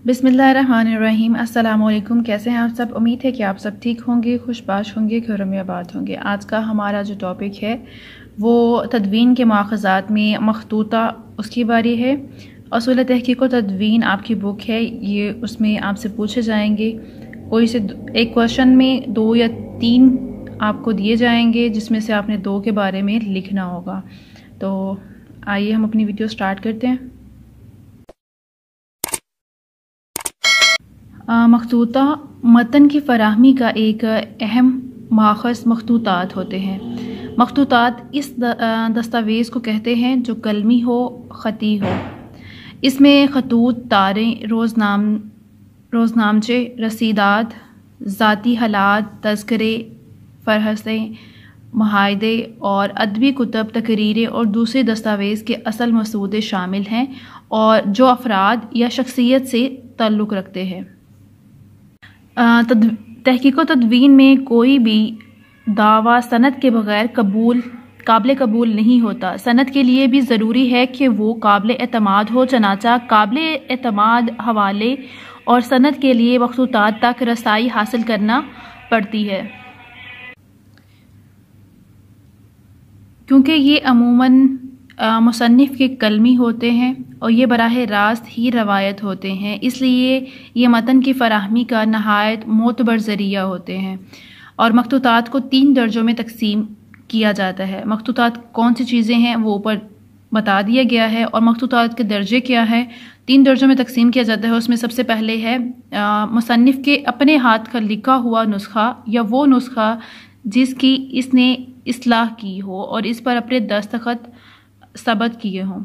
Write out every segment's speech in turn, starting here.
बिस्मिल्लाहिर्रहमानिर्रहीम। अस्सलाम वालेकुम। कैसे हैं आप सब? उम्मीद है कि आप सब ठीक होंगे, खुशबाश होंगे, घर में आबाद होंगे। आज का हमारा जो टॉपिक है वो तदवीन के माखज़ात में मखतूता उसकी बारी है। असूल तहक़ीक़ व तदवीन आपकी बुक है, ये उसमें आपसे पूछे जाएंगे कोई से एक क्वेश्चन में 2 या 3 आपको दिए जाएंगे जिसमें से आपने 2 के बारे में लिखना होगा। तो आइए हम अपनी वीडियो स्टार्ट करते हैं। मखतूता मतन की फराहमी का एक अहम माखज़ मखतूतात होते हैं। मखतूतात इस दस्तावेज़ को कहते हैं जो कलमी हो, ख़ती हो। इसमें खतूत, तारें, रोज़नामचे, रसीदात, ज़ाती हालात, तज़किरे, फ़हरिस्तें, मुआहदे और अदबी कुतब, तकरीरें और दूसरे दस्तावेज़ के असल मसूदे शामिल हैं और जो अफराद या शख्सियत से ताल्लुक़ रखते हैं। तहक़ीक़ व तदवीन में कोई भी दावा सनद के बग़ैर काबिल कबूल नहीं होता। सनद के लिए भी ज़रूरी है कि वो काबिल एतमाद हो। चनाचा काबिल एतमाद हवाले और सनद के लिए मखतूतात तक रसाई हासिल करना पड़ती है, क्योंकि ये अमूमन मुसन्निफ़ के कलमी होते हैं और ये बराह रास्त ही रवायत होते हैं, इसलिए ये मतन की फराहमी का नहायत मोतबर ज़रिया होते हैं। और मखतूतात को 3 दर्जों में तकसीम किया जाता है। मखतूतात कौन सी चीज़ें हैं वो ऊपर बता दिया गया है और मखतूतात के दर्जे क्या हैं। 3 दर्जों में तकसीम किया जाता है। उसमें सबसे पहले है मुसन्निफ़ के अपने हाथ का लिखा हुआ नुस्खा या वो नुस्खा जिसकी इसने इस्लाह की हो और इस पर अपने दस्तखत सबत किए हों,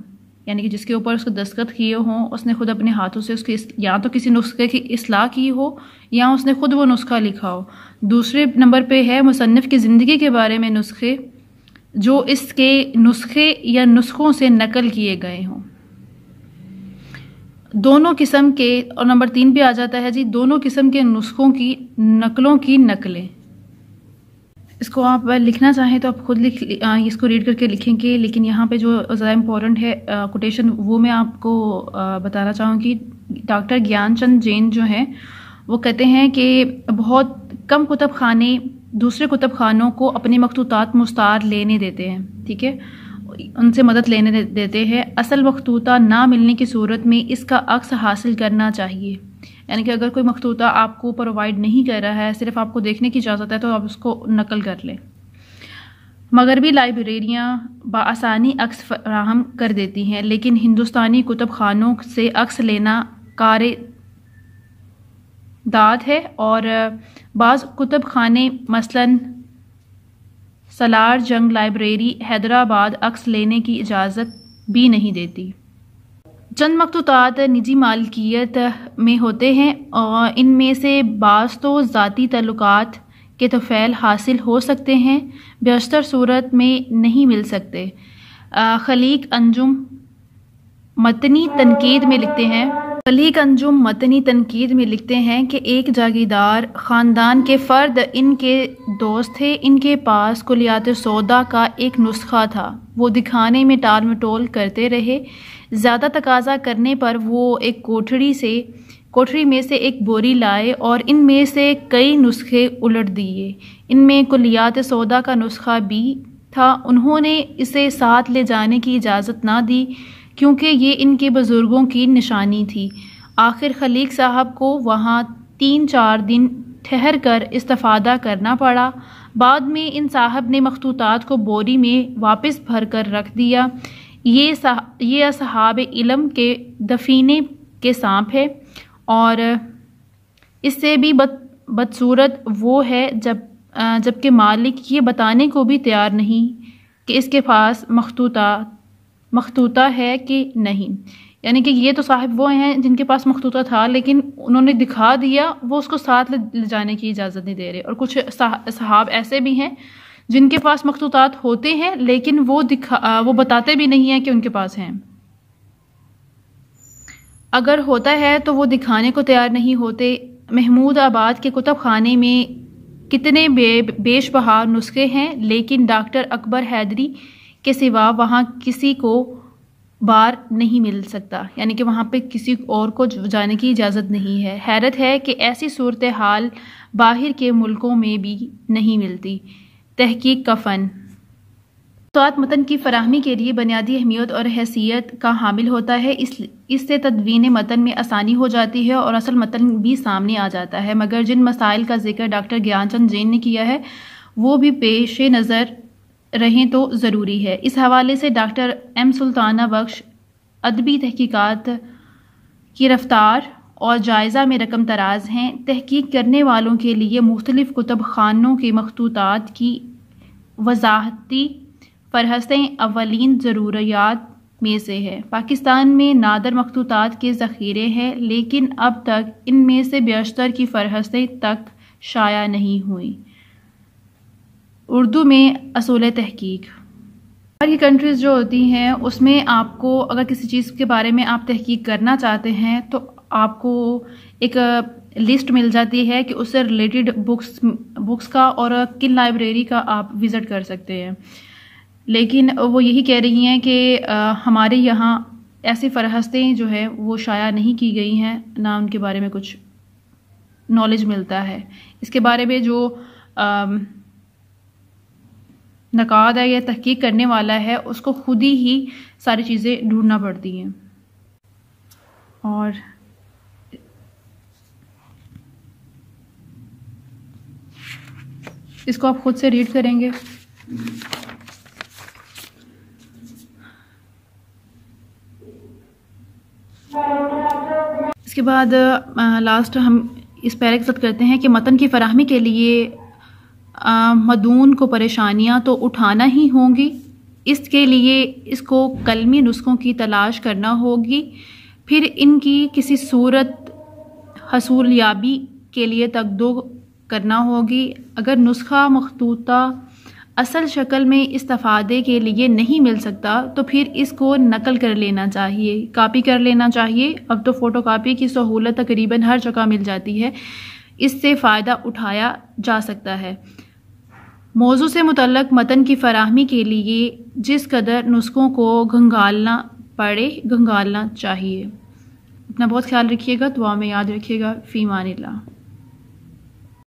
यानी कि जिसके ऊपर उसको दस्तखत किए हों, उसने खुद अपने हाथों से उसके या तो किसी नुस्खे की इस्लाह की हो या उसने खुद वो नुस्खा लिखा हो। दूसरे नंबर पे है मुसन्निफ़ की ज़िंदगी के बारे में नुस्खे जो इसके नुस्खे या नुस्खों से नकल किए गए हों, दोनों किस्म के। और नंबर 3 पे आ जाता है जी दोनों किस्म के नुस्खों की नकलों की नकलें। इसको आप लिखना चाहें तो आप खुद इसको रीड करके लिखेंगे, लेकिन यहाँ पे जो ज़्यादा इम्पोर्टेंट है कोटेशन वो मैं आपको बताना चाहूँगी। डॉक्टर ज्ञानचंद जैन जो हैं वो कहते हैं कि बहुत कम कुतब खाने दूसरे कुतब खानों को अपने मखतूतात मुस्तार लेने देते हैं, ठीक है, उनसे मदद लेने देते हैं। असल मखतूता ना मिलने की सूरत में इसका अक्स हासिल करना चाहिए, यानी कि अगर कोई मखतूता आपको प्रोवाइड नहीं कर रहा है, सिर्फ आपको देखने की इजाज़त है, तो आप उसको नकल कर लें। मगरबी लाइब्रेरियाँ बआसानी अक्स फराहम कर देती हैं, लेकिन हिंदुस्तानी कुतब खानों से अक्स लेना कार दाद है और बाज़ कुतब खाने मसलन सलार जंग लाइब्रेरी हैदराबाद अक्स लेने की इजाज़त भी नहीं देती। चंद मखतूतात निजी मालकियत में होते हैं और इनमें से बाज़ तो ज़ाती तल्लुकात के तफ़ैल हासिल हो सकते हैं, बेशतर सूरत में नहीं मिल सकते। खलीक अंजुम मतनी तनकीद में लिखते हैं कि एक जागीरदार ख़ानदान के फ़र्द इनके दोस्त थे। इनके पास कुलियात सौदा का एक नुस्खा था, वो दिखाने में टाल मटोल करते रहे। ज़्यादा तकाजा करने पर वो एक कोठरी में से एक बोरी लाए और इनमें से कई नुस्खे उलट दिए। इनमें कुलियात सौदा का नुस्खा भी था। उन्होंने इसे साथ ले जाने की इजाज़त ना दी क्योंकि ये इनके बुज़ुर्गों की निशानी थी। आखिर खलीक साहब को वहाँ 3-4 दिन ठहर कर इस्तिफ़ादा करना पड़ा। बाद में इन साहब ने मखतूतात को बोरी में वापस भर कर रख दिया। ये असहाब इल्म के दफीने के सांप है और इससे भी बदसूरत वो है जबकि मालिक ये बताने को भी तैयार नहीं कि इसके पास मखतूता है कि नहीं। यानी कि ये तो साहिब वो हैं जिनके पास मखतूता था, लेकिन उन्होंने दिखा दिया, वो उसको साथ ले जाने की इजाज़त नहीं दे रहे। और कुछ सहाब ऐसे भी हैं जिनके पास मखतूतात होते हैं लेकिन वो बताते भी नहीं हैं कि उनके पास हैं। अगर होता है तो वो दिखाने को तैयार नहीं होते। महमूद आबाद के कुतब खाने में कितने बेशबहा नुस्खे हैं, लेकिन डॉक्टर अकबर हैदरी के सिवा वहाँ किसी को بار نہیں مل سکتا، یعنی کہ وہاں پہ کسی اور کو جانے کی اجازت نہیں ہے۔ حیرت ہے کہ ایسی صورتحال باہر کے ملکوں میں بھی نہیں ملتی۔ تحقیق کا فن موضوعات متن کی فراہمی کے لیے بنیادی اہمیت اور حیثیت کا حامل ہوتا ہے، اس سے تدوین متن میں آسانی ہو جاتی ہے اور اصل متن بھی سامنے آ جاتا ہے، مگر جن مسائل کا ذکر ڈاکٹر گیان چند جین نے کیا ہے وہ بھی پیش نظر رہیں تو ضروری ہے۔ اس حوالے سے ڈاکٹر ایم سلطانہ بخش ادبی تحقیقات کی رفتار اور جائزہ میں رقم تراز ہیں۔ تحقیق کرنے والوں کے لیے مختلف کتب خانوں کے مخطوطات کی وضاحتی فہرستیں اولین ضروریات میں سے ہے۔ پاکستان میں نادر مخطوطات کے ذخیرے ہیں، لیکن اب تک ان میں سے بیشتر کی فہرستیں تک شائع نہیں ہوئیں۔ اردو میں اصول تحقیق باہر کی کنٹریز جو ہوتی ہیں اس میں آپ کو اگر کسی چیز کے بارے میں آپ تحقیق کرنا چاہتے ہیں تو آپ کو ایک لسٹ مل جاتی ہے کہ اس سے ریلیٹڈ بکس کا اور کن لائبریری کا آپ وزٹ کر سکتے ہیں، لیکن وہ یہی کہہ رہی ہیں کہ ہمارے یہاں ایسی فہرستیں جو ہے وہ شائع نہیں کی گئی ہیں، نہ ان کے بارے میں کچھ نالج ملتا ہے۔ اس کے بارے میں جو نقاد ہے یا تحقیق کرنے والا ہے اس کو خود ہی ساری چیزیں ڈھونڈنا پڑتی ہیں، اور اس کو آپ خود سے ریڈ کریں گے۔ اس کے بعد لاسٹ ہم اس پیرے کے ساتھ کرتے ہیں کہ متن کی فراہمی کے لیے مدون کو پریشانیاں تو اٹھانا ہی ہوں گی، اس کے لیے اس کو قلمی نسخوں کی تلاش کرنا ہوگی، پھر ان کی کسی صورت حصول یابی کے لیے تگدو کرنا ہوگی۔ اگر نسخہ مخطوطہ اصل شکل میں استفادے کے لیے نہیں مل سکتا تو پھر اس کو نقل کر لینا چاہیے، کاپی کر لینا چاہیے۔ اب تو فوٹو کاپی کی سہولت تقریباً ہر جگہ مل جاتی ہے، اس سے فائدہ اٹھایا جا سکتا ہے۔ موضوع سے متعلق متن کی فراہمی کے لیے جس قدر نسخوں کو گھنگالنا چاہیے۔ اپنا بہت خیال رکھیے گا، دعا میں یاد رکھیے گا۔ فی امان اللہ۔